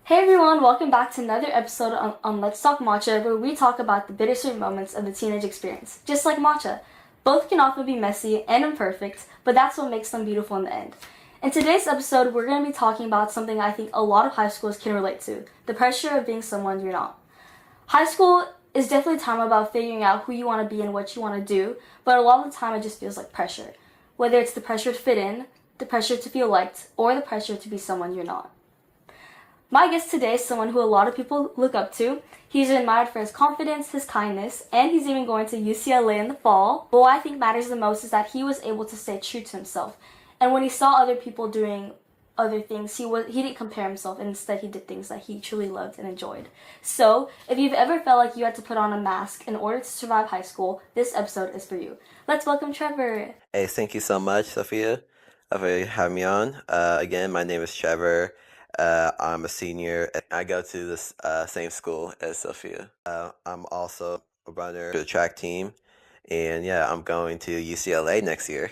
Hey everyone, welcome back to another episode on Let's Talk Matcha, where we talk about the bittersweet moments of the teenage experience. Just like matcha, both can often be messy and imperfect, but that's what makes them beautiful in the end. In today's episode, we're going to be talking about something I think a lot of high schoolers can relate to, the pressure of being someone you're not. High school is definitely a time about figuring out who you want to be and what you want to do, but a lot of the time it just feels like pressure. Whether it's the pressure to fit in, the pressure to feel liked, or the pressure to be someone you're not. My guest today is someone who a lot of people look up to. He's admired for his confidence, his kindness, and he's even going to UCLA in the fall. But what I think matters the most is that he was able to stay true to himself. And when he saw other people doing other things, he didn't compare himself, and instead he did things that he truly loved and enjoyed. So, if you've ever felt like you had to put on a mask in order to survive high school, this episode is for you. Let's welcome Trevor. Hey, thank you so much, Sophia, for having me on. Again, my name is Trevor. I'm a senior. I go to this same school as Sophia. I'm also a runner for the track team, and yeah, I'm going to UCLA next year.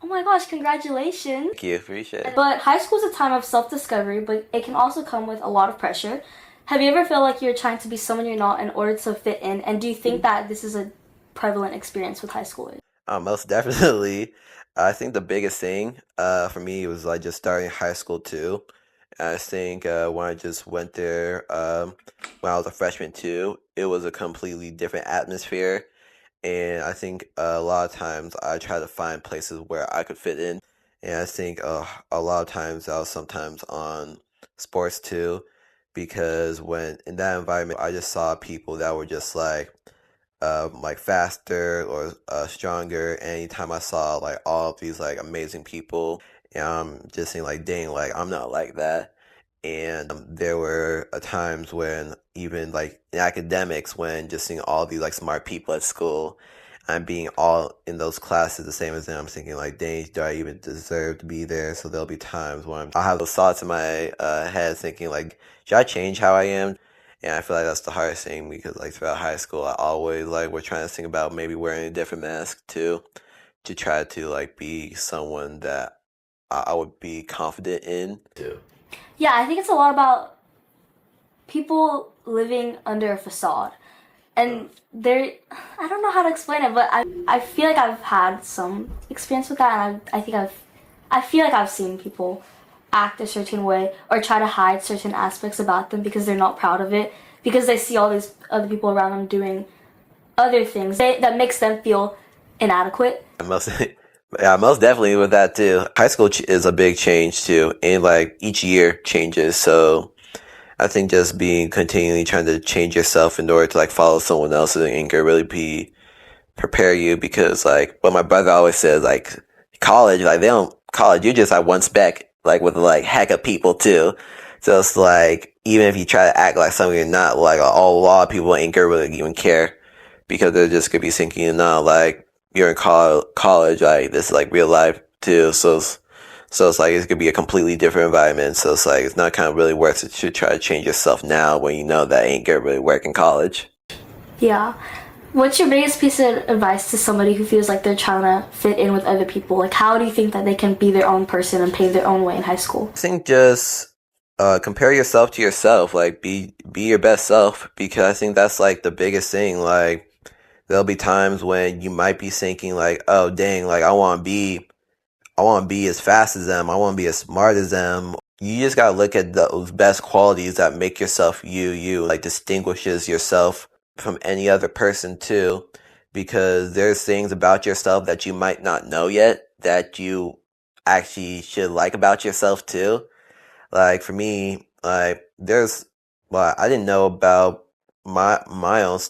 Oh my gosh, congratulations. Thank you, appreciate it. But high school is a time of self-discovery, but it can also come with a lot of pressure. Have you ever felt like you're trying to be someone you're not in order to fit in? And do you think that this is a prevalent experience with high schoolers? Most definitely. I think the biggest thing for me was like just starting high school too. I think when I just went there when I was a freshman too, it was a completely different atmosphere. And I think a lot of times I try to find places where I could fit in. And I think a lot of times I was sometimes on sports too, because when in that environment, I just saw people that were just like faster or stronger. Anytime I saw like all of these like amazing people, and I'm just saying like, dang, like I'm not like that. And there were times when even like in academics, when just seeing all these like smart people at school, I'm being all in those classes the same as them. I'm thinking like, dang, do I even deserve to be there? So there'll be times when I'll have those thoughts in my head, thinking like, should I change how I am? And I feel like that's the hardest thing because like throughout high school, I always like we're trying to think about maybe wearing a different mask too, to try to like be someone that I would be confident in too. Yeah, I think it's a lot about people living under a facade. And I don't know how to explain it, but I feel like I've had some experience with that, and I feel like I've seen people act a certain way or try to hide certain aspects about them because they're not proud of it, because they see all these other people around them doing other things that makes them feel inadequate. Most, yeah, most definitely with that too. High school is a big change too, and like each year changes. So I think just being continually trying to change yourself in order to like follow someone else's and can really be prepare you because like what my brother always says, like college, like they don't college, you're just like one speck, like with like heck of people too. So it's like even if you try to act like something you're not, like a lot of people ain't gonna really even care because they're just gonna be thinking, no, like you're in college, like this is like real life too. So it's like it's gonna be a completely different environment. So it's like it's not kind of really worth it to try to change yourself now when you know that ain't gonna really work in college. Yeah. What's your biggest piece of advice to somebody who feels like they're trying to fit in with other people? Like, how do you think that they can be their own person and pave their own way in high school? I think just compare yourself to yourself. Like be your best self because I think that's like the biggest thing. Like there'll be times when you might be thinking like, oh dang, like I want to be as fast as them. I want to be as smart as them. You just got to look at those best qualities that make yourself you, like distinguishes yourself from any other person too. Because there's things about yourself that you might not know yet that you actually should like about yourself too. Like for me, like well, I didn't know about my own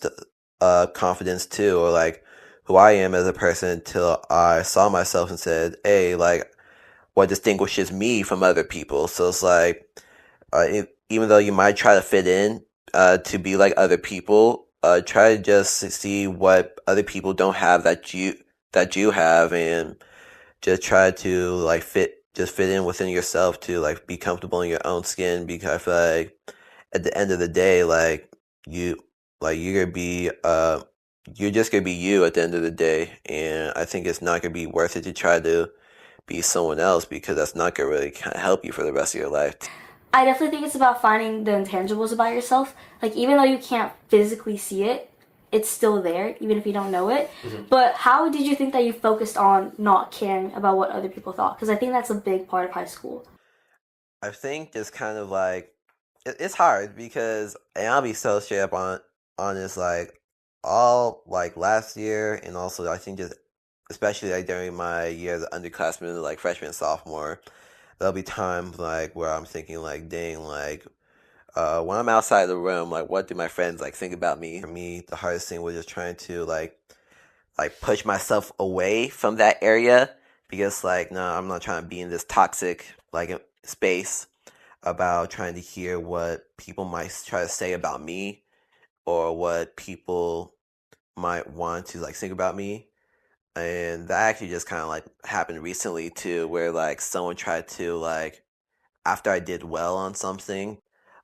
confidence too, or like who I am as a person until I saw myself and said, "Hey, like what distinguishes me from other people?" So it's like, even though you might try to fit in, to be like other people, try to just see what other people don't have that you have, and just try to like just fit in within yourself to like be comfortable in your own skin. Because I feel like at the end of the day, like you, like you're gonna be, you're just gonna be you at the end of the day, and I think it's not gonna be worth it to try to be someone else because that's not gonna really kind of help you for the rest of your life. I definitely think it's about finding the intangibles about yourself. Like, even though you can't physically see it, it's still there, even if you don't know it. But how did you think that you focused on not caring about what other people thought? Because I think that's a big part of high school. I think it's kind of like it's hard because, and I'll be so straight up on this, like all like last year, and also I think just especially like during my year as an underclassman, like freshman and sophomore, there'll be times like where I'm thinking like, dang, like when I'm outside the room, like what do my friends like think about me? For me, the hardest thing was just trying to like push myself away from that area because like no, I'm not trying to be in this toxic like space about trying to hear what people might try to say about me or what people might want to like think about me. And that actually just kind of like happened recently too, where like someone tried to like after I did well on something,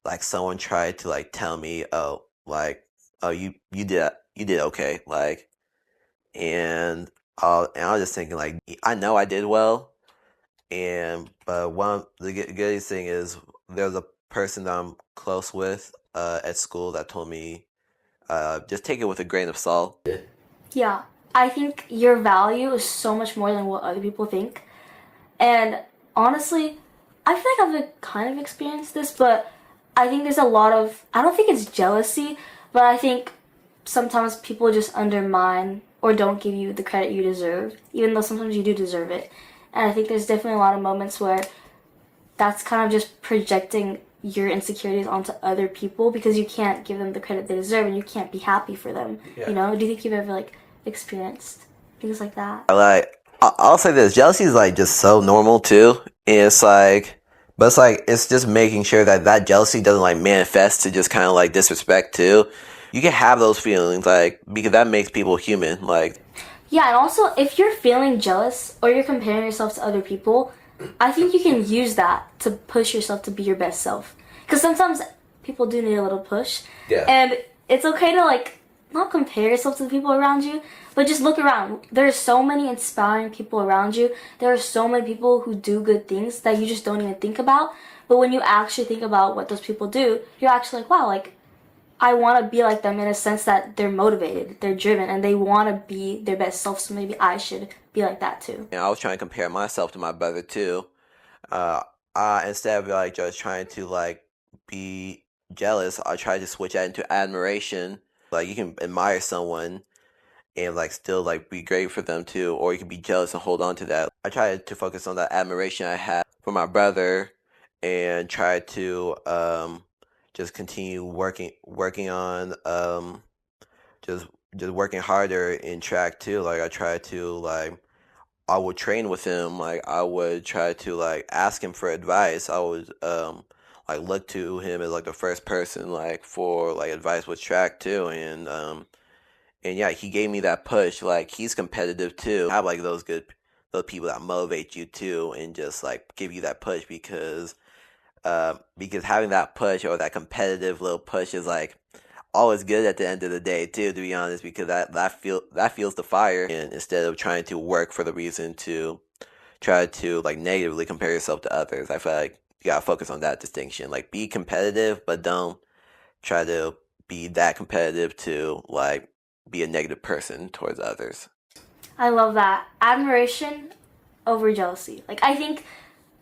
like someone tried to like tell me, oh, like oh you did okay, like and I was just thinking like I know I did well, and but one the goodest thing is there's a person that I'm close with at school that told me just take it with a grain of salt. Yeah, I think your value is so much more than what other people think. And honestly, I feel like I've kind of experienced this, but I think there's a lot of, I don't think it's jealousy, but I think sometimes people just undermine or don't give you the credit you deserve, even though sometimes you do deserve it. And I think there's definitely a lot of moments where that's kind of just projecting your insecurities onto other people because you can't give them the credit they deserve and you can't be happy for them. Yeah. You know? Do you think you've ever like experienced things like that? I'll say this: jealousy is like just so normal too. And it's like, but it's like it's just making sure that that jealousy doesn't like manifest to just kind of like disrespect too. You can have those feelings like because that makes people human. Like Yeah, and also if you're feeling jealous or you're comparing yourself to other people, I think you can use that to push yourself to be your best self. Because sometimes people do need a little push. Yeah. And it's okay to like not compare yourself to the people around you, but just look around. There are so many inspiring people around you. There are so many people who do good things that you just don't even think about. But when you actually think about what those people do, you're actually like, wow, like I want to be like them in a sense that they're motivated, they're driven, and they want to be their best self. So maybe I should be like that too. I was trying to compare myself to my brother too. Uh, Instead of like just trying to like be jealous, I tried to switch that into admiration. Like you can admire someone and like still like be great for them too, or you can be jealous and hold on to that. I tried to focus on that admiration I had for my brother and try to just continue working on just just working harder in track too. Like I tried to like I would train with him. Like I would try to like ask him for advice. I would like look to him as like the first person like for like advice with track too, and yeah, he gave me that push. Like he's competitive too. I have like those people that motivate you too, and just like give you that push because having that push or that competitive little push is like always good at the end of the day too. To be honest, because that feels the fire, and instead of trying to work for the reason to try to like negatively compare yourself to others, I feel like you gotta focus on that distinction. Like be competitive, but don't try to be that competitive to like be a negative person towards others. I love that. Admiration over jealousy. Like I think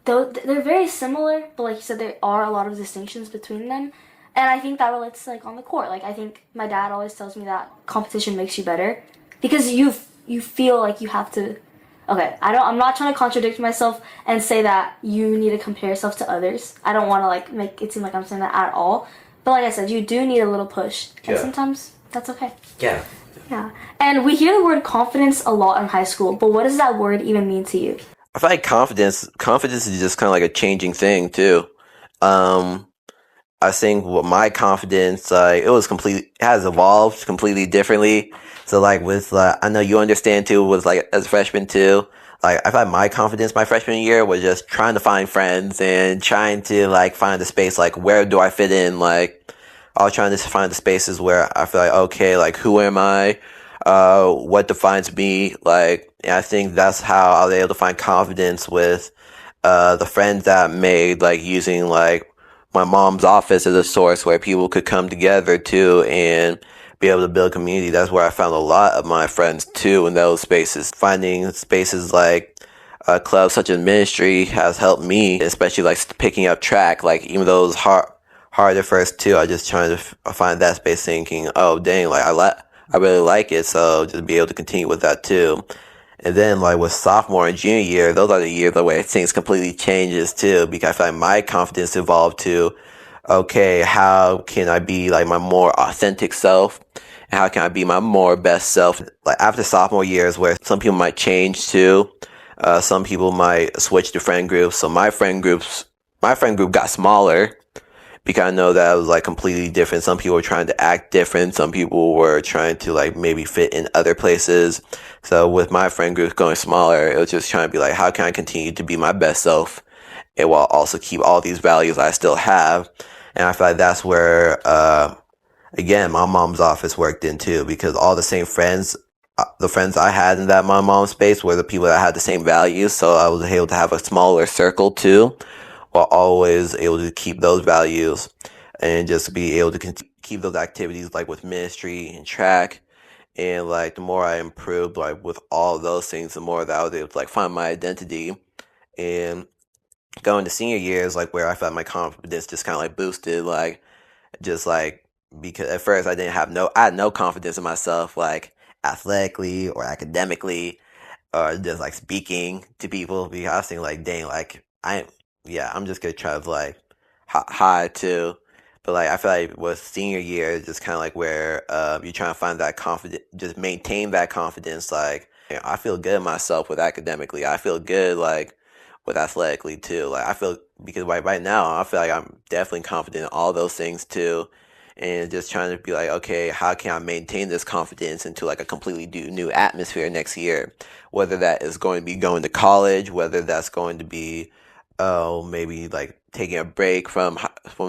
though they're very similar, but like you said, there are a lot of distinctions between them. And I think that relates to, like on the court. Like I think my dad always tells me that competition makes you better because you feel like you have to. Okay, I'm not trying to contradict myself and say that you need to compare yourself to others. I don't want to like make it seem like I'm saying that at all. But like I said, you do need a little push, and Yeah. sometimes that's okay. Yeah. Yeah. And we hear the word confidence a lot in high school, but what does that word even mean to you? I feel like confidence is just kind of like a changing thing too. Um, I think what my confidence, like has evolved completely differently. So like with, I know you understand too, was like as a freshman too. Like I feel like my confidence my freshman year was just trying to find friends and trying to like find the space, like where do I fit in? Like I was trying to find the spaces where I feel like, okay, like who am I? What defines me? Like, and I think that's how I was able to find confidence with, the friends that I made, like using like my mom's office is a source where people could come together too and be able to build community. That's where I found a lot of my friends too in those spaces. Finding spaces like clubs such as ministry has helped me, especially like picking up track. Like even though it was hard at first too, I just trying to find that space, thinking, oh dang, like I really like it, so just be able to continue with that too. And then like with sophomore and junior year, those are the years where things completely changes too, because I feel like my confidence evolved to, okay, how can I be like my more authentic self? And how can I be my more best self? Like after sophomore years where some people might change too. Some people might switch to friend groups. So my friend group got smaller because I know that it was like completely different. Some people were trying to act different. Some people were trying to like maybe fit in other places. So with my friend group going smaller, it was just trying to be like, how can I continue to be my best self and while also keep all these values I still have? And I feel like that's where, again, my mom's office worked in too, because all the same friends, the friends I had in that my mom's space were the people that had the same values. So I was able to have a smaller circle too, while always able to keep those values and just be able to keep those activities like with ministry and track. And like the more I improved like with all of those things, the more that I was able to like find my identity. And going to senior years, like where I felt my confidence just kind of like boosted, like just like because at first I had no confidence in myself, like athletically or academically or just like speaking to people, because I was thinking like, dang, like I'm just gonna try to like hide too. But like I feel like with senior year, it's just kind of like where you're trying to find that confidence, just maintain that confidence. Like I feel good in myself with academically. I feel good like with athletically too. Like I feel because right now I feel like I'm definitely confident in all those things too. And just trying to be like, okay, how can I maintain this confidence into like a completely new atmosphere next year? Whether that is going to be going to college, whether that's going to be, oh, maybe like taking a break from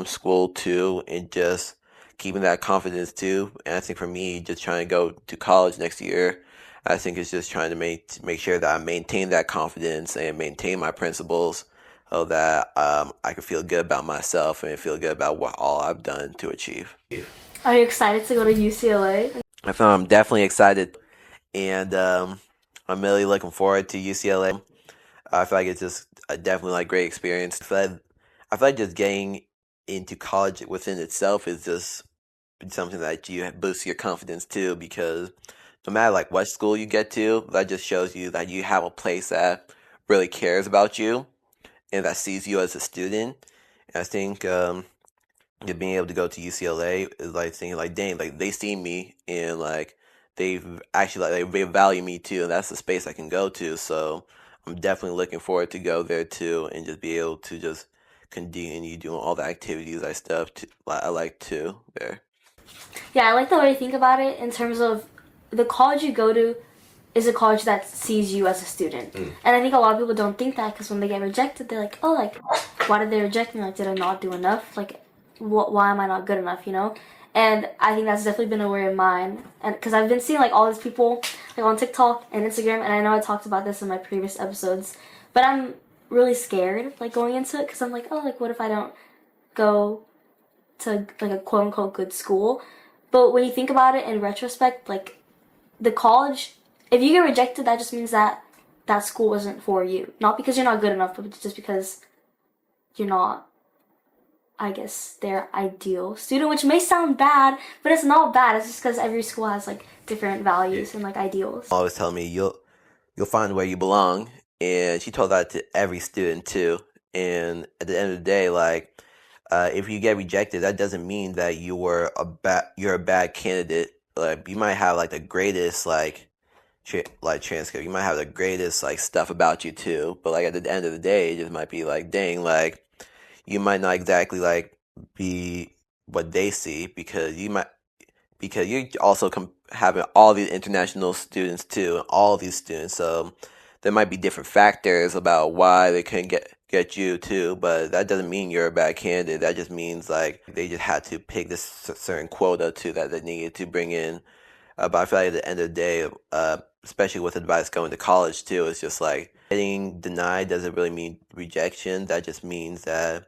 school too, and just keeping that confidence too. And I think for me, just trying to go to college next year, I think it's just trying to make sure that I maintain that confidence and maintain my principles, so that I can feel good about myself and feel good about what all I've done to achieve. Are you excited to go to UCLA? I feel I'm definitely excited, and I'm really looking forward to UCLA. I feel like it's just a definitely like great experience. I feel like just getting into college within itself is just something that you boosts your confidence too, because no matter like what school you get to, that just shows you that you have a place that really cares about you and that sees you as a student. And I think being able to go to UCLA is like thinking like, dang, like they see me and like they've actually like they value me too, and that's the space I can go to. So I'm definitely looking forward to go there too, and just be able to just continue doing all the activities I like to there. Yeah, I like the way you think about it in terms of the college you go to is a college that sees you as a student. And I think a lot of people don't think that because when they get rejected, they're like, oh, like, why did they reject me? Like, did I not do enough? Like, why am I not good enough, you know? And I think that's definitely been a worry of mine. And because I've been seeing, like, all these people, like, on TikTok and Instagram, and I know I talked about this in my previous episodes, but I'm really scared, like, going into it because I'm like, oh, like, what if I don't go to, like, a quote-unquote good school? But when you think about it in retrospect, like, the college, if you get rejected, that just means that that school wasn't for you. Not because you're not good enough, but just because you're not, I guess, their ideal student, which may sound bad, but it's not bad. It's just because every school has like different values and like ideals. Always tell me you'll find where you belong, and she told that to every student too. And at the end of the day, like if you get rejected, that doesn't mean that you're a bad candidate. Like you might have like the greatest like transcript. You might have the greatest like stuff about you too, but like at the end of the day, it just might be like, dang, like you might not exactly like be what they see, because you're also having all these international students too, and all these students. So there might be different factors about why they couldn't get you too, but that doesn't mean you're a bad candidate. That just means like they just had to pick this certain quota too that they needed to bring in. But I feel like at the end of the day, especially with advice going to college too, it's just like getting denied doesn't really mean rejection. That just means that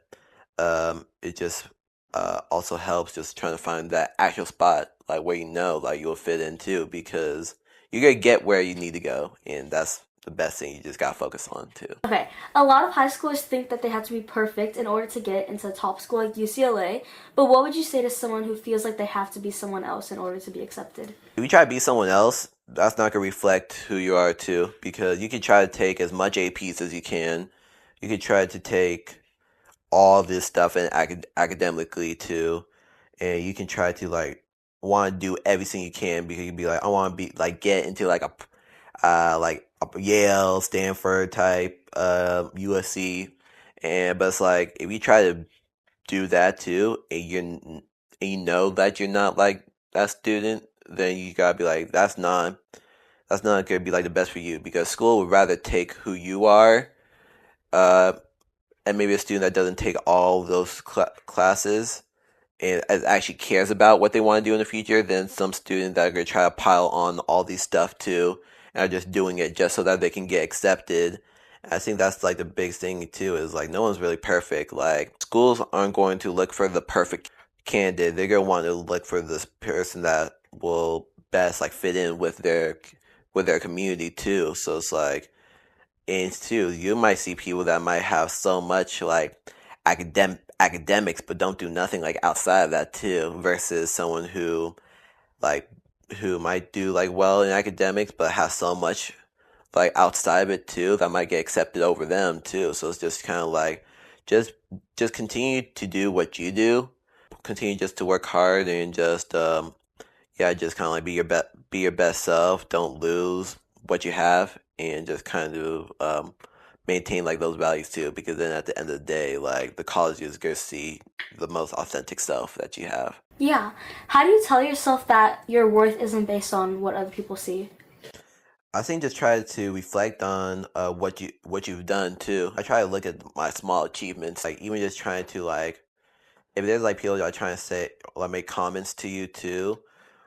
it just also helps just trying to find that actual spot like where you know like you'll fit in too because you're gonna get where you need to go, and that's the best thing you just gotta focus on too. Okay, a lot of high schoolers think that they have to be perfect in order to get into a top school like UCLA, but what would you say to someone who feels like they have to be someone else in order to be accepted? If you try to be someone else, that's not gonna reflect who you are too, because you can try to take as much APs as you can. You can try to take all this stuff and academically too, and you can try to like want to do everything you can because you'd be like, I want to be like get into like a Yale, Stanford type, USC, and but it's like if you try to do that too, and you know that you're not like that student, then you gotta be like, that's not gonna be like the best for you because school would rather take who you are, uh, and maybe a student that doesn't take all those classes and actually cares about what they want to do in the future than some student that are going to try to pile on all these stuff too and are just doing it just so that they can get accepted. I think that's like the big thing too is like no one's really perfect. Like schools aren't going to look for the perfect candidate. They're going to want to look for this person that will best like fit in with their community too. So it's like and too, you might see people that might have so much like academics, but don't do nothing like outside of that too. Versus someone like who might do like well in academics, but has so much like outside of it too that might get accepted over them too. So it's just kind of like just just continue to do what you do, continue just to work hard and just yeah, just kind of like be your best self. Don't lose what you have, and just kind of maintain like those values too. Because then at the end of the day, like the college is gonna see the most authentic self that you have. Yeah. How do you tell yourself that your worth isn't based on what other people see? I think just try to reflect on what you've done too. I try to look at my small achievements, like even just trying to like if there's like people that are trying to say or make comments to you too,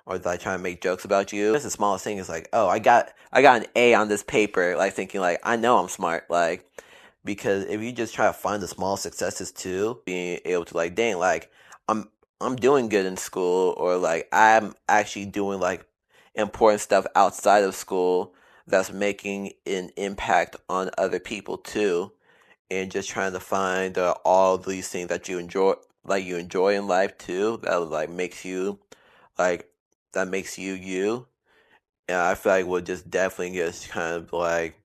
or like trying to make jokes about you, it's the smallest thing. Is like, oh, I got an A on this paper, like thinking like I know I'm smart, like because if you just try to find the small successes too, being able to like, dang, like I'm I'm doing good in school, or like I'm actually doing like important stuff outside of school that's making an impact on other people too, and just trying to find all these things that you enjoy in life too, that like makes you like that makes you you. And I feel like we'll just definitely just kind of like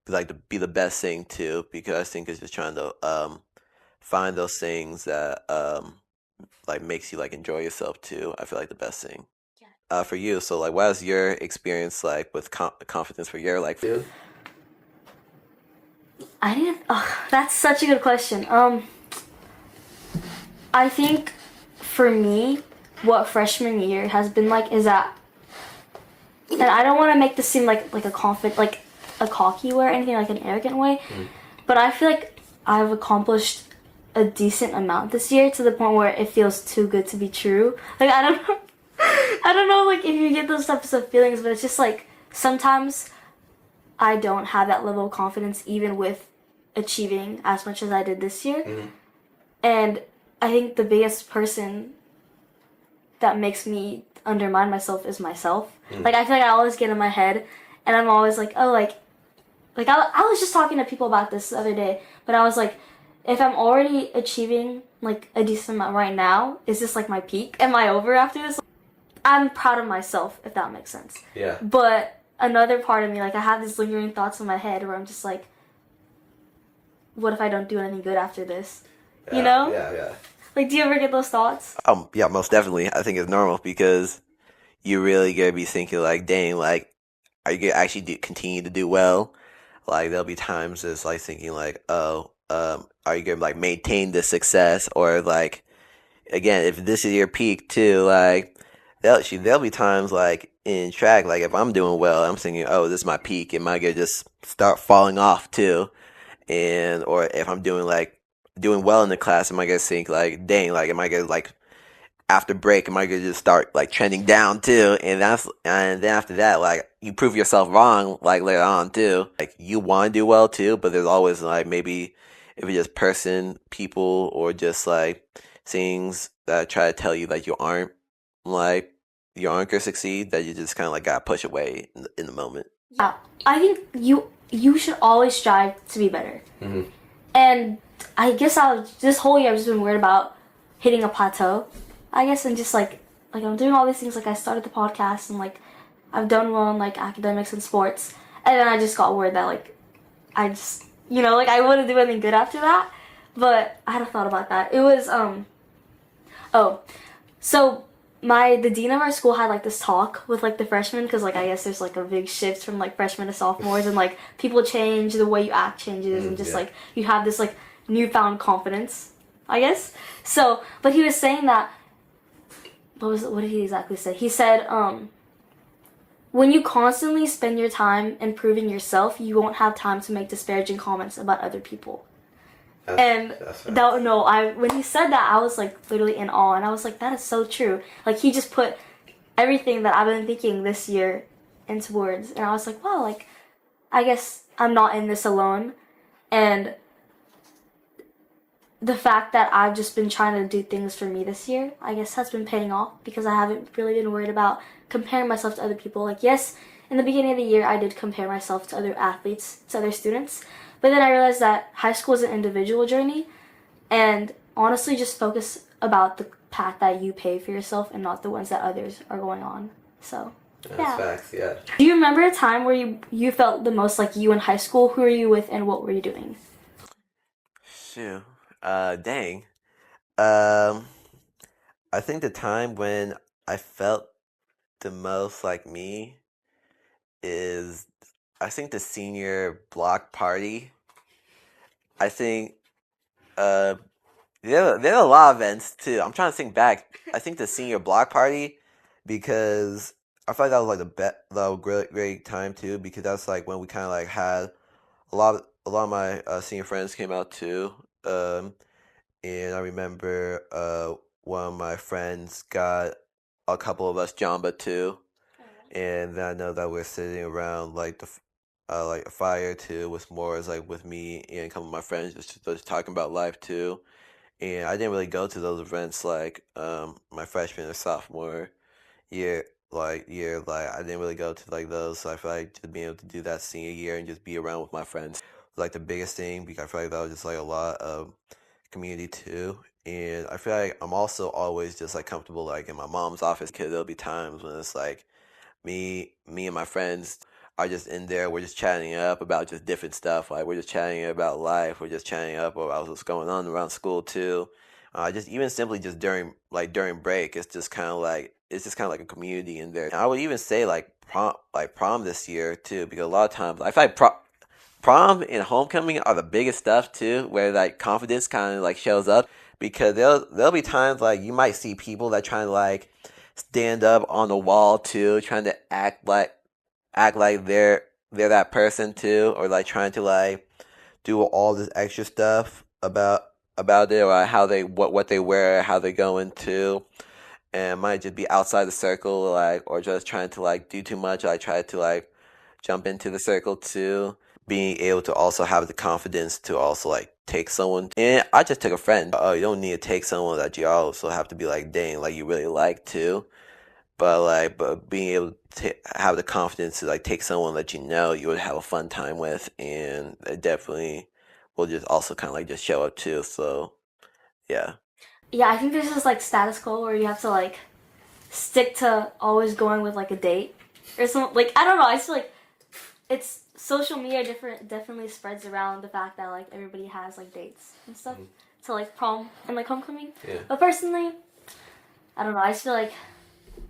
to be the best thing too, because I think it's just trying to find those things that like makes you like enjoy yourself too. I feel like the best thing. For you, so like, what is your experience like with confidence for your like? I didn't. Oh, that's such a good question. I think for me, what freshman year has been like is that, and I don't want to make this seem like a confident, like a cocky way or anything like an arrogant way, but I feel like I've accomplished a decent amount this year to the point where it feels too good to be true. Like I don't know, I don't know like if you get those types of feelings, but it's just like sometimes I don't have that level of confidence even with achieving as much as I did this year. And I think the biggest person that makes me undermine myself is myself. Like I feel like I always get in my head and I'm always like, oh like I was just talking to people about this the other day, but I was like, if I'm already achieving like a decent amount right now, is this like my peak? Am I over after this? I'm proud of myself, if that makes sense. Yeah. But another part of me, like I have these lingering thoughts in my head where I'm just like, what if I don't do anything good after this? You know? Yeah. Like, do you ever get those thoughts? Yeah, most definitely. I think it's normal because you really gotta be thinking like, dang, like, are you gonna actually continue to do well? Like, there'll be times it's like thinking like, oh, are you gonna like maintain this success, or like, again, if this is your peak too, like, there'll be times like in track, like if I'm doing well, I'm thinking, oh, this is my peak. Am I gonna just start falling off too? And or if I'm doing well in the class, am I gonna think like, dang, like, am I gonna like after break, am I gonna just start like trending down too? And then after that, like you prove yourself wrong like later on too. Like you want to do well too, but there's always like maybe if it's just people, or just like things that try to tell you like like you aren't gonna succeed, that you just kind of like gotta push away in the moment. Yeah, I think you should always strive to be better. Mm-hmm. And I guess this whole year I've just been worried about hitting a plateau, I guess, and just like I'm doing all these things. Like I started the podcast and like I've done well in like academics and sports, and then I just got worried that like I just like I wouldn't do anything good after that. But I had a thought about that. It was oh, so the dean of our school had like this talk with like the freshmen, because like I guess there's like a big shift from like freshmen to sophomores, and like people change, the way you act changes, and just like you have this like newfound confidence, I guess. So, but he was saying that what did he exactly say? He said when you constantly spend your time improving yourself, you won't have time to make disparaging comments about other people. That's no, when he said that, I was like literally in awe, and I was like, that is so true. Like he just put everything that I've been thinking this year into words, and I was like, wow, like I guess I'm not in this alone. And the fact that I've just been trying to do things for me this year, I guess has been paying off, because I haven't really been worried about comparing myself to other people. Like yes, in the beginning of the year I did compare myself to other athletes, to other students. But then I realized that high school is an individual journey, and honestly just focus about the path that you pave for yourself and not the ones that others are going on. So, That's facts, yeah. Do you remember a time where you felt the most like you in high school? Who were you with and what were you doing? Shoot. Dang. Um, I think the time when I felt the most like me is, I think, the senior block party. I think there are a lot of events too. I'm trying to think back. I think the senior block party, because I feel like that was like the great time too, because that's like when we kind of like had a lot of my senior friends came out too. And I remember one of my friends got a couple of us Jamba too, and then I know that we're sitting around like like a fire too, with s'mores, like with me and a couple of my friends, just talking about life too. And I didn't really go to those events like my freshman or sophomore year, like I didn't really go to like those. So I feel like just being able to do that senior year and just be around with my friends was like the biggest thing, because I feel like that was just like a lot of community too. And I feel like I'm also always just like comfortable like in my mom's office, because there'll be times when it's like me and my friends are just in there. We're just chatting up about just different stuff. Like we're just chatting about life. We're just chatting up about what's going on around school too. Just even simply just during break, it's just kind of like a community in there. And I would even say like prom this year too, because a lot of times I feel like prom and homecoming are the biggest stuff too, where like confidence kind of like shows up, because there'll be times like you might see people that trying to like stand up on the wall too, trying to act like they're that person too, or like trying to like do all this extra stuff about it, or how they what they wear, how they go into, and might just be outside the circle, like, or just trying to like do too much. I try to like jump into the circle too. Being able to also have the confidence to also like take someone. And I just took a friend. Oh, you don't need to take someone that you also have to be like, dang, like you really like too. But being able to have the confidence to like take someone that you would have a fun time with, and it definitely will just also kind of like just show up too. So yeah. Yeah, I think there's this like status quo where you have to like stick to always going with like a date or something. Like I don't know. I just feel like it's social media definitely spreads around the fact that like everybody has like dates and stuff to like prom and like homecoming. Yeah. But personally, I don't know. I just feel like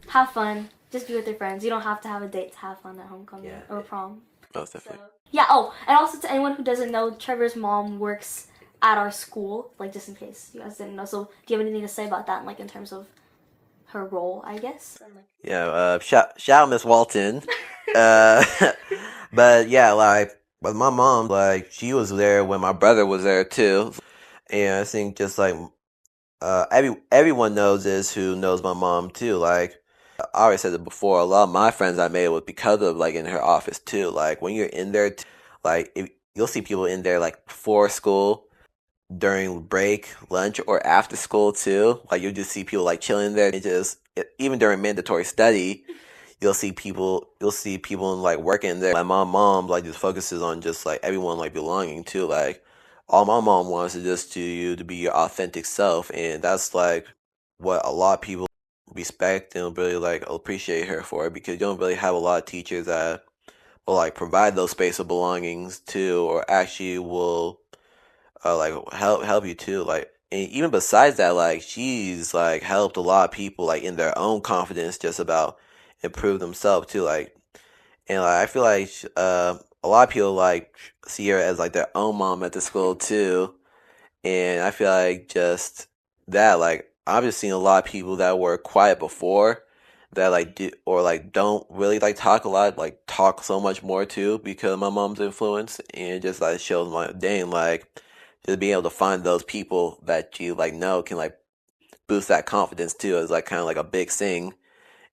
have fun. Just be with your friends. You don't have to have a date to have fun at homecoming or prom. Most definitely. So, yeah. Oh, and also to anyone who doesn't know, Trevor's mom works at our school. Like just in case you guys didn't know. So do you have anything to say about that? Like in terms of her role, I guess. Yeah. Shout out Miss Walton. uh, but yeah, like, but my mom, like, she was there when my brother was there too, and I think just like everyone knows this who knows my mom too. Like I already said it before, a lot of my friends I made was because of like in her office too. Like when you're in there, like you'll see people in there like before school, during break, lunch, or after school too. Like you'll just see people like chilling there. Even during mandatory study, you'll see people like working there. Like my mom like just focuses on just like everyone like belonging to. Like all my mom wants is just to you to be your authentic self, and that's like what a lot of people respect and really like appreciate her for, because you don't really have a lot of teachers that will like provide those space of belongings too, or actually will like help you too. Like, and even besides that, like she's like helped a lot of people like in their own confidence, just about improve themselves too. Like, and like I feel like a lot of people like see her as like their own mom at the school too. And I feel like just that, like I've just seen a lot of people that were quiet before that like do or like don't really like talk a lot, like talk so much more too because of my mom's influence, and it just like shows my dang, like just being able to find those people that you like know can like boost that confidence too is like kind of like a big thing.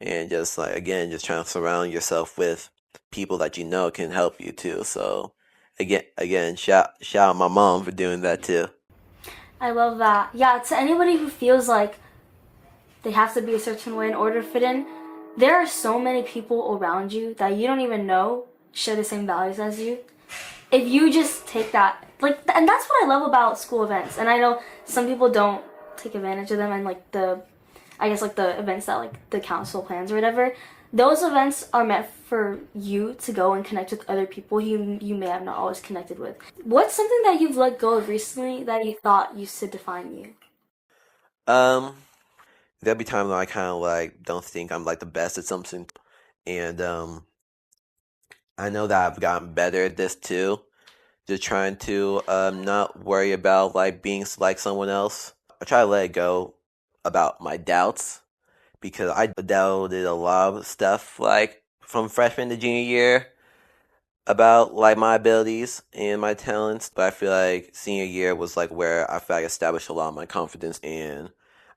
And just like again, just trying to surround yourself with people that you know can help you too. So again, shout out my mom for doing that too. I love that. Yeah, to anybody who feels like they have to be a certain way in order to fit in, there are so many people around you that you don't even know share the same values as you. If you just take that, like, and that's what I love about school events. And I know some people don't take advantage of them, and like I guess like the events that like the council plans or whatever. Those events are meant for you to go and connect with other people you may have not always connected with. What's something that you've let go of recently that you thought used to define you? Um, there'll be times when I kind of like don't think I'm like the best at something, and I know that I've gotten better at this too. Just trying to not worry about like being like someone else. I try to let it go about my doubts, because I doubted a lot of stuff like from freshman to junior year about like my abilities and my talents. But I feel like senior year was like where I feel like I established a lot of my confidence, and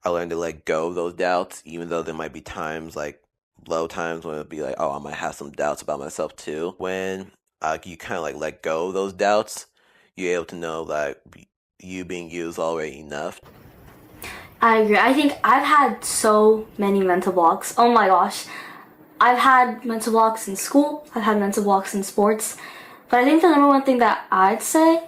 I learned to let go of those doubts, even though there might be times like low times when it'd be like, oh, I might have some doubts about myself too. When you kind of like let go of those doubts, you're able to know that you being you is already enough. I agree. I think I've had so many mental blocks. Oh my gosh. I've had mental blocks in school, I've had mental blocks in sports. But I think the number one thing that I'd say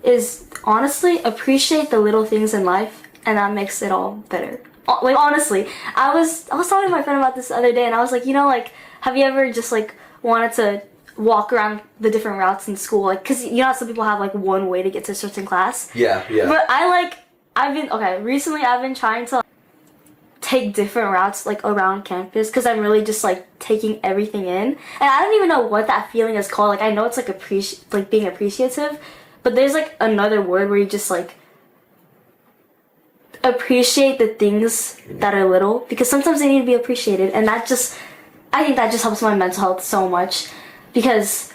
is honestly appreciate the little things in life, and that makes it all better. Like honestly, I was talking to my friend about this the other day, and I was like, like, have you ever just like wanted to walk around the different routes in school, like, cause how some people have like one way to get to a certain class. Yeah, yeah. But I've been okay. Recently, I've been trying to take different routes like around campus because I'm really just like taking everything in, and I don't even know what that feeling is called. Like I know it's like like being appreciative, but there's like another word where you just like appreciate the things that are little, because sometimes they need to be appreciated, and I think that just helps my mental health so much, because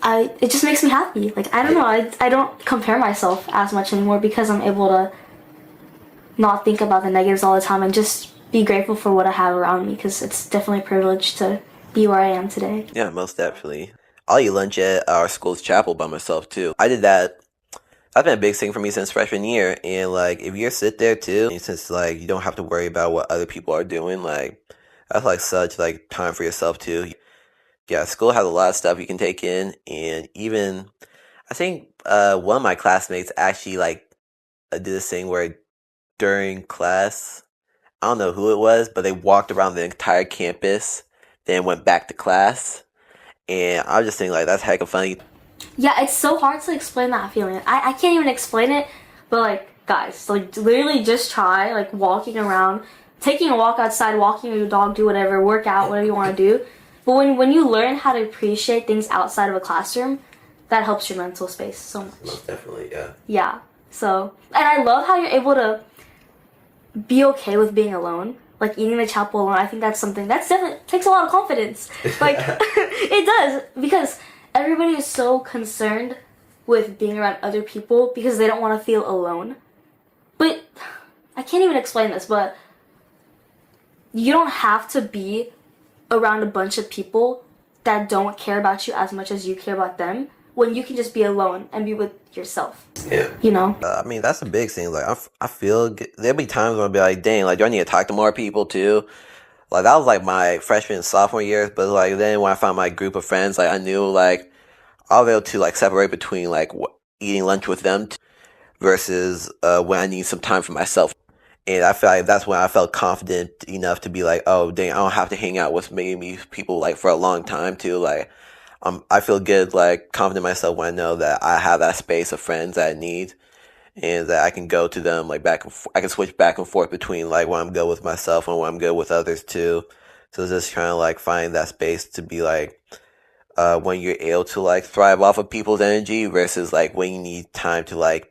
it just makes me happy. Like I don't know, I don't compare myself as much anymore because I'm able to not think about the negatives all the time and just be grateful for what I have around me, because it's definitely a privilege to be where I am today. Yeah, most definitely. I'll eat lunch at our school's chapel by myself too. I did that. That's been a big thing for me since freshman year. And like, if you sit there too, and since like you don't have to worry about what other people are doing, like that's like such like time for yourself too. Yeah, school has a lot of stuff you can take in, and even I think one of my classmates actually like did this thing where during class, I don't know who it was, but they walked around the entire campus, then went back to class. And I was just thinking, like, that's heck of funny. Yeah, it's so hard to explain that feeling. I can't even explain it, but like, guys, like, literally just try, like, walking around, taking a walk outside, walking your dog, do whatever, work out, whatever you want to do. But when you learn how to appreciate things outside of a classroom, that helps your mental space so much. Most definitely, yeah. Yeah. So, and I love how you're able to be okay with being alone. Like eating the chapel alone, I think that's something that's definitely takes a lot of confidence. Like it does, because everybody is so concerned with being around other people because they don't want to feel alone. But I can't even explain this, but you don't have to be around a bunch of people that don't care about you as much as you care about them when you can just be alone and be with yourself. Yeah. You know? I mean, that's a big thing. Like, I feel there'll be times when I'll be like, dang, like, do I need to talk to more people too? Like, that was like my freshman and sophomore years, but like, then when I found my group of friends, like, I knew like, I'll be able to like separate between like eating lunch with them versus when I need some time for myself. And I feel like that's when I felt confident enough to be like, oh, dang, I don't have to hang out with maybe people like for a long time too. Like, I feel good, like confident in myself when I know that I have that space of friends that I need, and that I can go to them like I can switch back and forth between like when I'm good with myself and when I'm good with others too. So just trying to like find that space to be like, when you're able to like thrive off of people's energy versus like when you need time to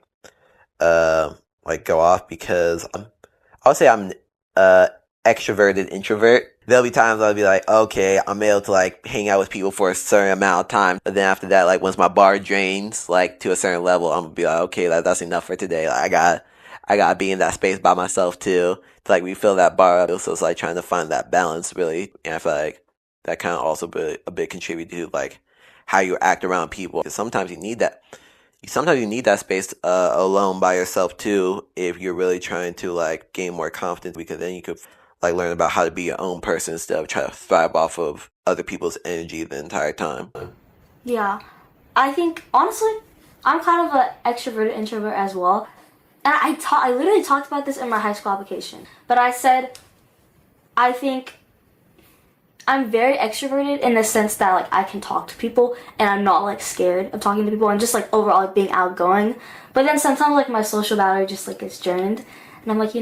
uh, go off, because I would say I'm extroverted introvert. There'll be times I'll be like, okay, I'm able to like hang out with people for a certain amount of time, but then after that, like once my bar drains like to a certain level, I'm gonna be like, okay, that's enough for today. Like, I gotta be in that space by myself too to like refill that bar up. So it's like trying to find that balance really, and I feel like that kind of also be a big contributor to like how you act around people. Because sometimes you need that. Sometimes you need that space alone by yourself too, if you're really trying to like gain more confidence, because then you could like learn about how to be your own person instead of trying to thrive off of other people's energy the entire time. Yeah. I think, honestly, I'm kind of an extroverted introvert as well. And I literally talked about this in my high school application. But I said, I think I'm very extroverted in the sense that like I can talk to people and I'm not like scared of talking to people and just like overall like, being outgoing. But then sometimes like my social battery just like gets drained and I'm like,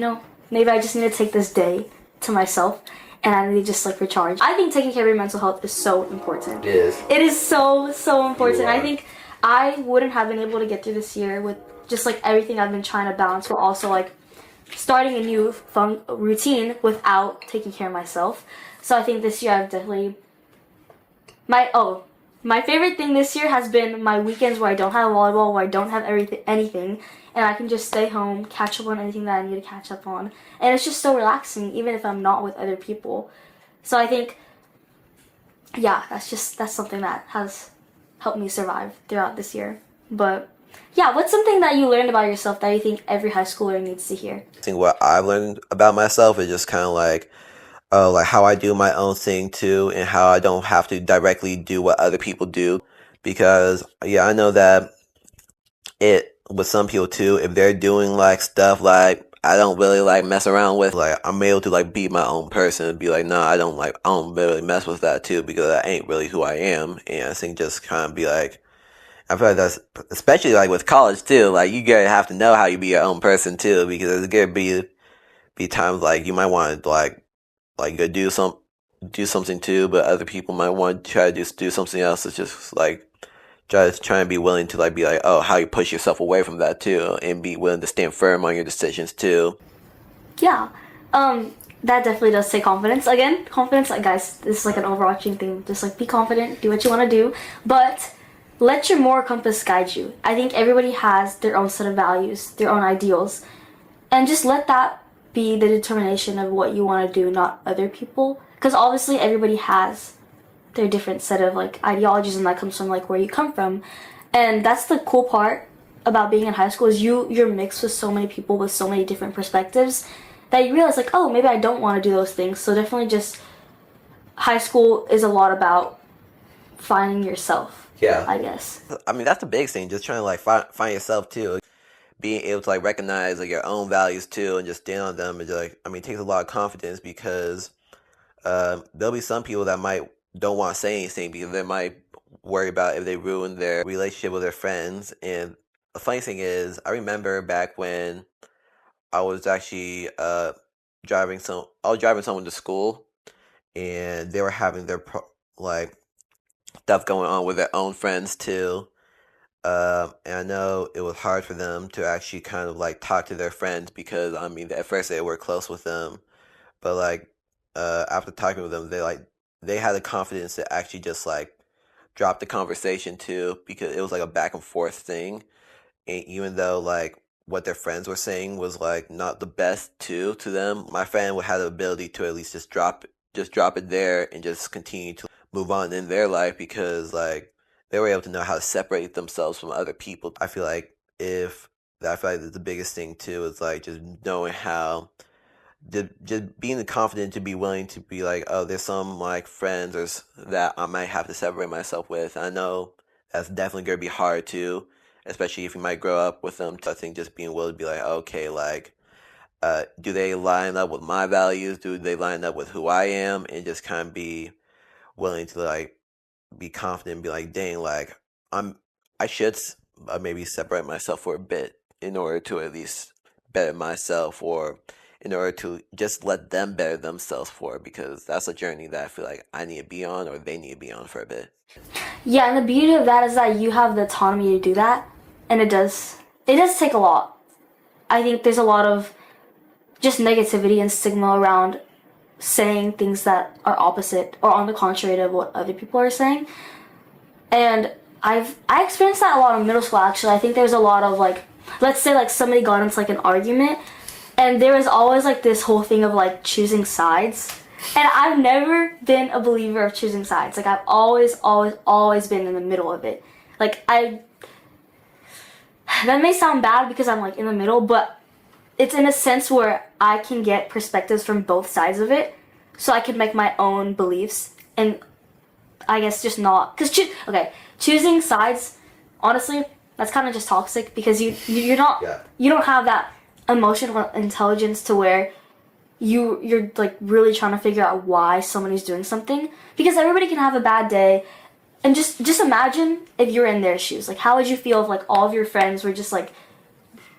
maybe I just need to take this day to myself and I need to just like recharge. I think taking care of your mental health is so important. It is. It is so important. I think I wouldn't have been able to get through this year with just like everything I've been trying to balance, but also like starting a new fun routine without taking care of myself. So I think this year I've definitely my favorite thing this year has been my weekends where I don't have volleyball, where I don't have anything, and I can just stay home, catch up on anything that I need to catch up on, and it's just so relaxing, even if I'm not with other people. So I think, yeah, that's something that has helped me survive throughout this year. But yeah, what's something that you learned about yourself that you think every high schooler needs to hear? I think what I've learned about myself is just kind of like how I do my own thing too, and how I don't have to directly do what other people do. Because yeah, I know that it with some people too, if they're doing like stuff like I don't really like mess around with, like I'm able to like be my own person and be like, nah, I don't really mess with that too, because that ain't really who I am. And I think just kind of be like, I feel like that's especially like with college too. Like you gotta have to know how you be your own person too, because there's gonna be times like you might want to like go do something too, but other people might want to try to just do something else. It's just like just trying to be willing to like be like, oh, how you push yourself away from that too, and be willing to stand firm on your decisions too. Yeah, that definitely does take confidence. Again, confidence, like guys, this is like an overarching thing. Just like be confident, do what you want to do, but let your moral compass guide you. I think everybody has their own set of values, their own ideals, and just let that be the determination of what you want to do, not other people. Because obviously everybody has their different set of like ideologies, and that comes from like where you come from. And that's the cool part about being in high school is you're mixed with so many people with so many different perspectives that you realize like, oh, maybe I don't want to do those things. So definitely just high school is a lot about finding yourself. Yeah. I guess. I mean, that's the big thing. Just trying to like find yourself too. Being able to like recognize like your own values too, and just stand on them. And just, like, I mean, it takes a lot of confidence, because there'll be some people that might don't want to say anything because they might worry about if they ruin their relationship with their friends. And the funny thing is, I remember back when I was actually I was driving someone to school, and they were having their like stuff going on with their own friends too. And I know it was hard for them to actually kind of like talk to their friends, because I mean at first they were close with them, but like after talking with them, they had the confidence to actually just like drop the conversation too, because it was like a back and forth thing, and even though like what their friends were saying was like not the best too to them, my friend would have the ability to at least just drop it there and just continue to move on in their life, because like they were able to know how to separate themselves from other people. I feel like the biggest thing too is like just knowing how just being the confident to be willing to be like, oh, there's some like friends that I might have to separate myself with. I know that's definitely gonna be hard too, especially if you might grow up with them. I think just being willing to be like, okay, like, do they line up with my values? Do they line up with who I am? And just kind of be willing to like be confident and be like, dang, like I'm, I should maybe separate myself for a bit in order to at least better myself, or in order to just let them better themselves for it, because that's a journey that I feel like I need to be on, or they need to be on for a bit. Yeah, and the beauty of that is that you have the autonomy to do that, and it does take a lot. I think there's a lot of just negativity and stigma around saying things that are opposite or on the contrary of what other people are saying. And I experienced that a lot in middle school, actually. I think there's a lot of like, let's say like somebody got into like an argument, and there was always like this whole thing of like choosing sides. And I've never been a believer of choosing sides. Like I've always been in the middle of it. Like that may sound bad because I'm like in the middle, but it's in a sense where I can get perspectives from both sides of it, so I can make my own beliefs. And I guess just not, because choosing sides, honestly, that's kind of just toxic, because you're not, you don't have that emotional intelligence to where you're like really trying to figure out why somebody's doing something, because everybody can have a bad day. And just imagine if you're in their shoes. Like, how would you feel if like all of your friends were just like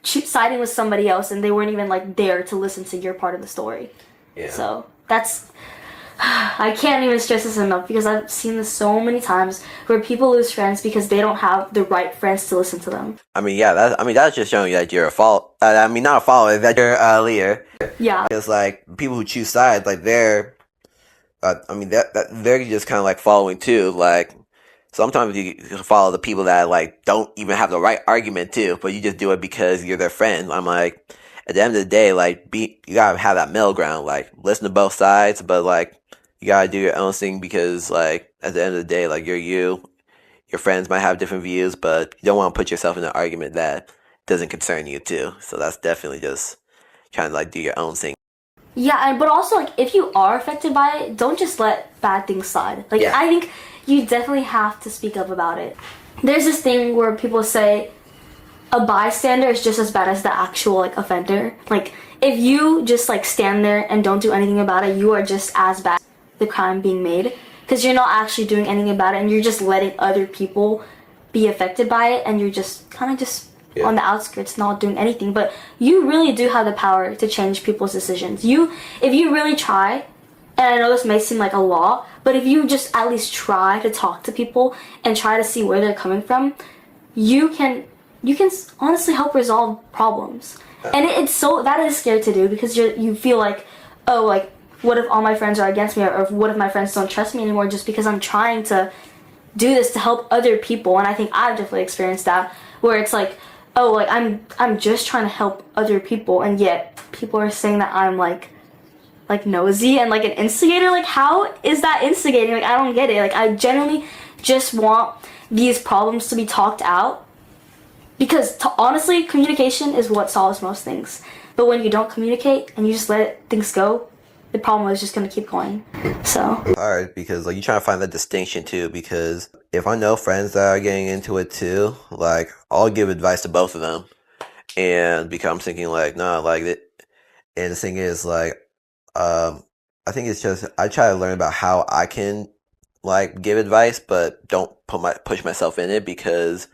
siding with somebody else and they weren't even like there to listen to your part of the story? Yeah. So that's, I can't even stress this enough, because I've seen this so many times where people lose friends because they don't have the right friends to listen to them. I mean, yeah, that's just showing you that you're not a follower, that you're a leader. Yeah. Because like people who choose sides, like they're just kind of like following too. Like sometimes you follow the people that like don't even have the right argument too, but you just do it because you're their friend. I'm like, at the end of the day, like you gotta have that middle ground. Like listen to both sides, but like you gotta do your own thing, because like at the end of the day, like you're you. Your friends might have different views, but you don't want to put yourself in an argument that doesn't concern you too. So that's definitely just trying to like do your own thing. Yeah, but also like if you are affected by it, don't just let bad things slide. Like Yeah. I think you definitely have to speak up about it. There's this thing where people say a bystander is just as bad as the actual like offender. Like if you just like stand there and don't do anything about it, you are just as bad as the crime being made, because you're not actually doing anything about it, and you're just letting other people be affected by it, and you're just kind of just on the outskirts, not doing anything. But you really do have the power to change people's decisions. If you really try, and I know this may seem like a lot, but if you just at least try to talk to people and try to see where they're coming from, you can honestly help resolve problems. And that is scary to do, because you feel like, oh, like, what if all my friends are against me, or what if my friends don't trust me anymore just because I'm trying to do this to help other people? And I think I've definitely experienced that, where it's like, oh, like I'm just trying to help other people, and yet people are saying that I'm like nosy and like an instigator. Like, how is that instigating? Like, I don't get it. Like, I genuinely just want these problems to be talked out, because honestly, communication is what solves most things. But when you don't communicate and you just let things go, the problem is just going to keep going. So It's hard because like you're trying to find that distinction too, because if I know friends that are getting into it too, like I'll give advice to both of them, and because I'm thinking like, nah, like it. And the thing is like, I think it's just I try to learn about how I can like give advice, but don't push myself in it, because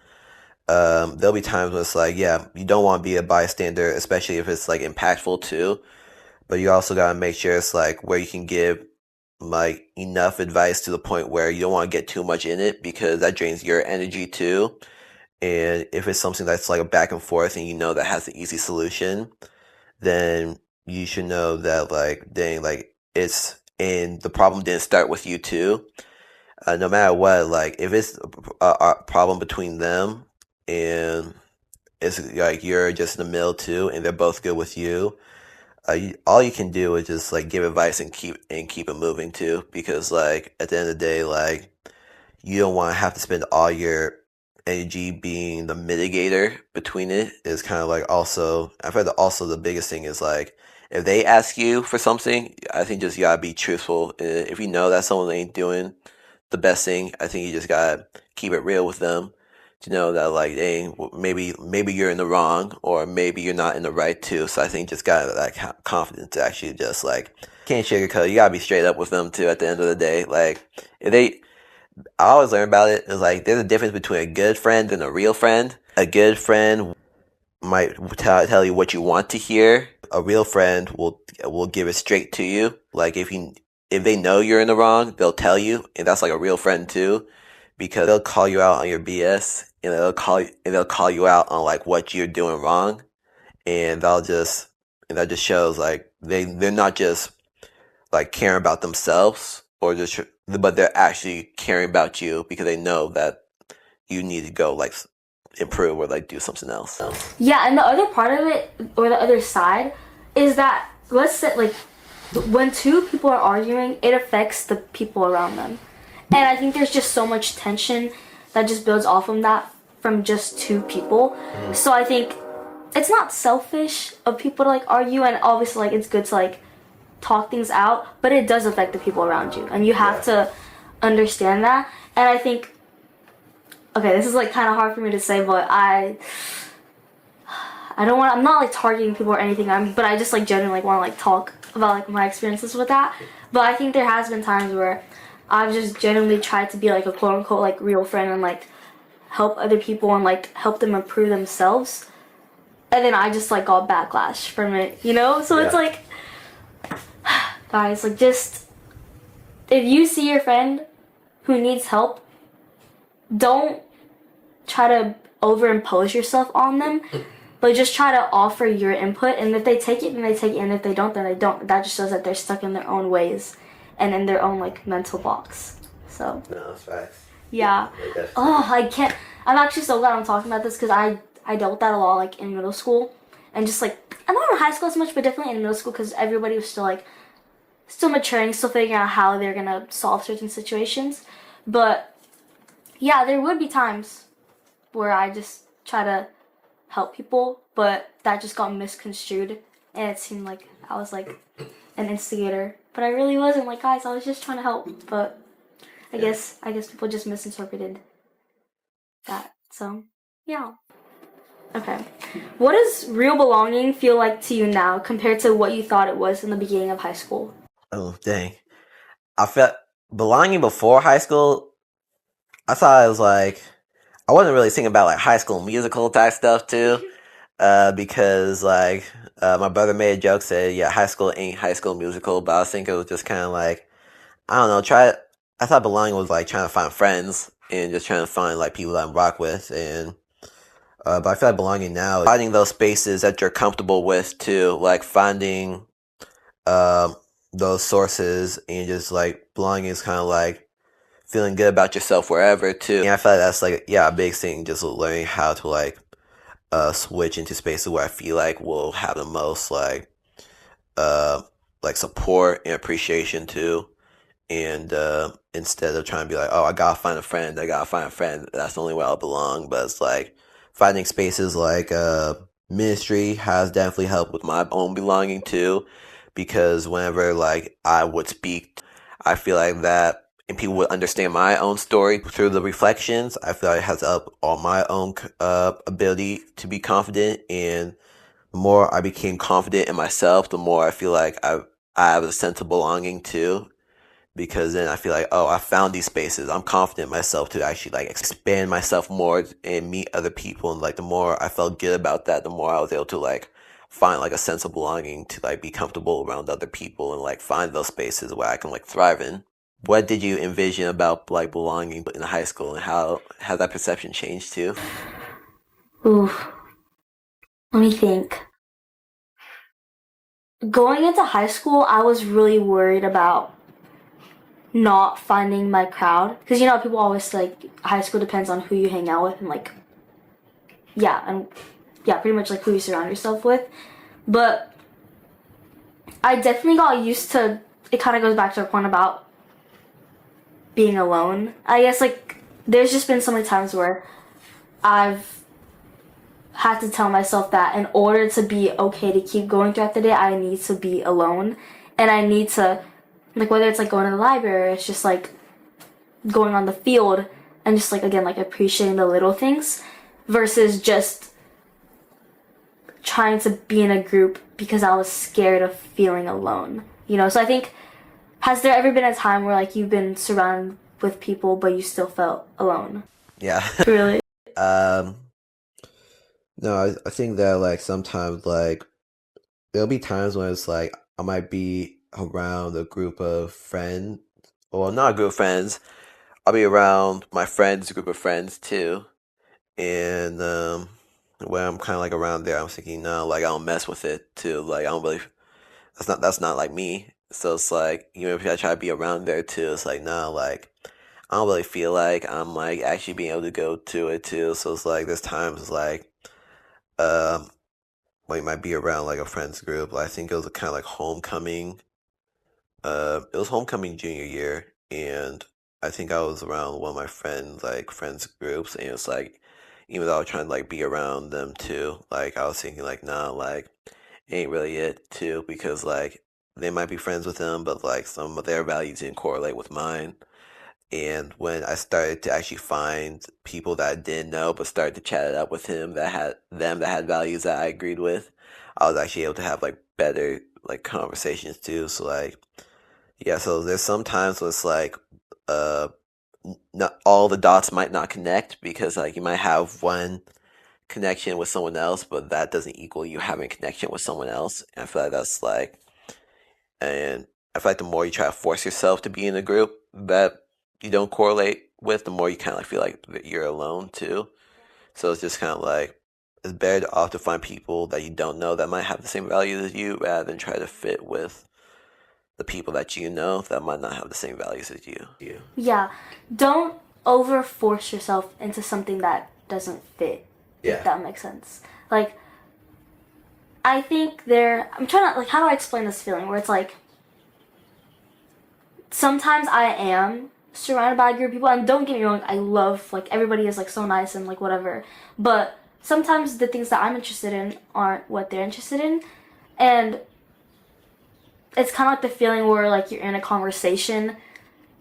there'll be times when it's like, yeah, you don't want to be a bystander, especially if it's like impactful too. But you also gotta make sure it's like where you can give like enough advice to the point where you don't want to get too much in it, because that drains your energy too. And if it's something that's like a back and forth and you know that has an easy solution, then you should know that like, dang, like the problem didn't start with you too. No matter what, like if it's a problem between them and it's like you're just in the middle too, and they're both good with you, all you can do is just like give advice and keep it moving too, because like at the end of the day, like you don't want to have to spend all your energy being the mitigator between it. Is kind of like also, I feel like also the biggest thing is like, if they ask you for something, I think just you gotta be truthful. If you know that someone ain't doing the best thing, I think you just gotta keep it real with them to know that like, hey, maybe you're in the wrong or maybe you're not in the right too. So I think just got that confidence to actually just like can't sugarcoat. You gotta be straight up with them too. At the end of the day, like if they, I always learn about it is like there's a difference between a good friend and a real friend. A good friend might tell you what you want to hear. A real friend will give it straight to you. Like if they know you're in the wrong, they'll tell you, and that's like a real friend too, because they'll call you out on your BS, and they'll call you out on like what you're doing wrong, and that just shows like they're not just like caring about themselves or just, but they're actually caring about you because they know that you need to go like improve or like do something else. Yeah, and the other part of it, or the other side, is that let's say like when two people are arguing, it affects the people around them, and I think there's just so much tension that just builds off of that from just two people. So I think it's not selfish of people to like argue, and obviously like it's good to like talk things out, but it does affect the people around you, and you have to understand that. And I think, okay, this is like kind of hard for me to say, but I don't want, I'm not like targeting people or anything, but I just like genuinely like want to like talk about like my experiences with that. But I think there has been times where I've just genuinely tried to be like a quote unquote like real friend and like help other people and like help them improve themselves, and then I just like got backlash from it, you know? So it's like, guys, like just, if you see your friend who needs help, don't try to overimpose yourself on them, but just try to offer your input. And if they take it, then they take it, and if they don't, then they don't. That just shows that they're stuck in their own ways and in their own like mental box. So No, that's facts. yeah. Oh, I can't. I'm actually so glad I'm talking about this because I dealt with that a lot like in middle school, and just like I'm not in high school as much, but definitely in middle school because everybody was still maturing, still figuring out how they're gonna solve certain situations. But yeah, there would be times where I just try to help people, but that just got misconstrued, and it seemed like I was like an instigator, but I really wasn't. Like, guys, I was just trying to help. But I guess people just misinterpreted that. So yeah. Okay. What does real belonging feel like to you now compared to what you thought it was in the beginning of high school? Oh dang! I felt belonging before high school. I thought it was like I wasn't really thinking about like High School Musical type stuff too, because like my brother made a joke said, yeah, high school ain't High School Musical, but I think it was just kind of like I don't know. I thought belonging was like trying to find friends and just trying to find like people that I rock with, and but I feel like belonging now is finding those spaces that you're comfortable with too, like finding um those sources, and just like belonging is kind of like feeling good about yourself wherever too. And I feel like that's like a big thing, just learning how to like switch into spaces where I feel like will have the most uh support and appreciation too. And instead of trying to be like, oh, I gotta find a friend, that's the only way I'll belong. But it's like finding spaces like ministry has definitely helped with my own belonging too, because whenever like I would speak, I feel like that, and people would understand my own story through the reflections. I feel like it has helped on my own ability to be confident, and the more I became confident in myself, the more I feel like I have a sense of belonging too, because then I feel like, oh, I found these spaces. I'm confident in myself to actually like expand myself more and meet other people. And like the more I felt good about that, the more I was able to like find like a sense of belonging to like be comfortable around other people and like find those spaces where I can like thrive in. What did you envision about like belonging in high school, and how has that perception changed too? Ooh, let me think. Going into high school, I was really worried about not finding my crowd, because you know people always like high school depends on who you hang out with, and like pretty much like who you surround yourself with. But I definitely got used to it. Kind of goes back to our point about being alone. I guess like there's just been so many times where I've had to tell myself that in order to be okay to keep going throughout the day, I need to be alone. And I need to, like, whether it's like going to the library, or it's just like going on the field and just like, again, like appreciating the little things versus just trying to be in a group because I was scared of feeling alone. You know, so I think, has there ever been a time where like you've been surrounded with people but you still felt alone? Yeah. Really? um, no, I think that like sometimes like there'll be times when it's like I might be around a group of friends, well, not a group of friends. I'll be around my friends' group of friends too, and when I'm kind of like around there, I'm thinking, no, like I don't mess with it too. Like I don't really. That's not like me. So it's like even if I try to be around there too, it's like no, like I don't really feel like I'm like actually being able to go to it too. So it's like there's times like um when you might be around like a friends group. I think it was a kind of like homecoming. It was homecoming junior year, and I think I was around one of my friends groups, and it's like even though I was trying to like be around them too, like I was thinking like nah, like ain't really it too, because like they might be friends with him, but like some of their values didn't correlate with mine. And when I started to actually find people that I didn't know, but started to chat it up with him that had values that I agreed with, I was actually able to have like better like conversations too. So like yeah, so there's some times when it's like uh not all the dots might not connect because like you might have one connection with someone else, but that doesn't equal you having a connection with someone else. And I feel like that's like, and I feel like the more you try to force yourself to be in a group that you don't correlate with, the more you kind of like feel like that you're alone too. So it's just kind of like it's better to often find people that you don't know that might have the same values as you, rather than try to fit with the people that you know that might not have the same values as you. Yeah. Don't over force yourself into something that doesn't fit. Yeah. If that makes sense. Like, I think I'm trying to, like, how do I explain this feeling where it's like, sometimes I am surrounded by a group of people, and don't get me wrong, I love, like, everybody is, like, so nice and, like, whatever, but sometimes the things that I'm interested in aren't what they're interested in, and it's kind of like the feeling where, like, you're in a conversation,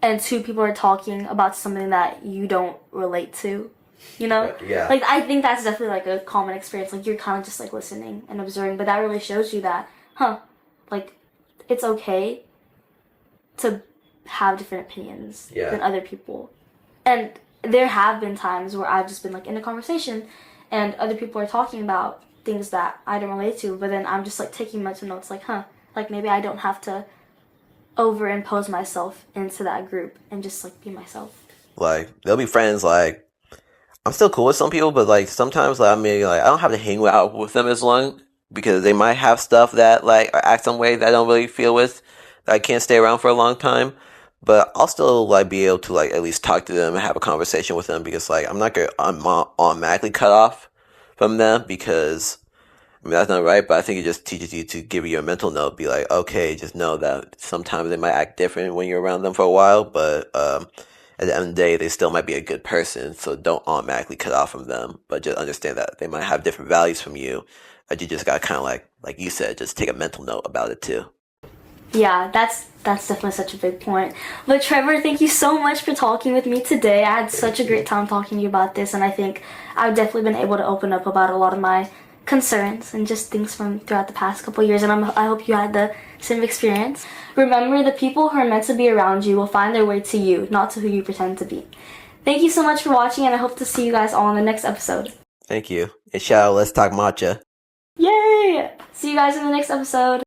and two people are talking about something that you don't relate to, you know? Yeah. Like, I think that's definitely, like, a common experience, like, you're kind of just, like, listening and observing, but that really shows you that, like, it's okay to have different opinions than other people. And there have been times where I've just been like in a conversation and other people are talking about things that I don't relate to, but then I'm just like taking mental notes like, like maybe I don't have to overimpose myself into that group and just like be myself. Like they'll be friends. Like I'm still cool with some people, but like sometimes like I mean like I don't have to hang out with them as long because they might have stuff that like or act some way that I don't really feel with that I can't stay around for a long time. But I'll still like be able to like at least talk to them and have a conversation with them because like I'm not gonna automatically cut off from them because I mean that's not right. But I think it just teaches you to give you a mental note, be like okay, just know that sometimes they might act different when you're around them for a while, but at the end of the day, they still might be a good person. So don't automatically cut off from them, but just understand that they might have different values from you. That you just got to kind of like you said, just take a mental note about it too. Yeah, that's definitely such a big point. But Trevor, thank you so much for talking with me today. I had such a great time talking to you about this, and I think I've definitely been able to open up about a lot of my concerns and just things from throughout the past couple years, and I hope you had the same experience. Remember, the people who are meant to be around you will find their way to you, not to who you pretend to be. Thank you so much for watching, and I hope to see you guys all in the next episode. Thank you. And shout out, let's talk matcha. Yay! See you guys in the next episode.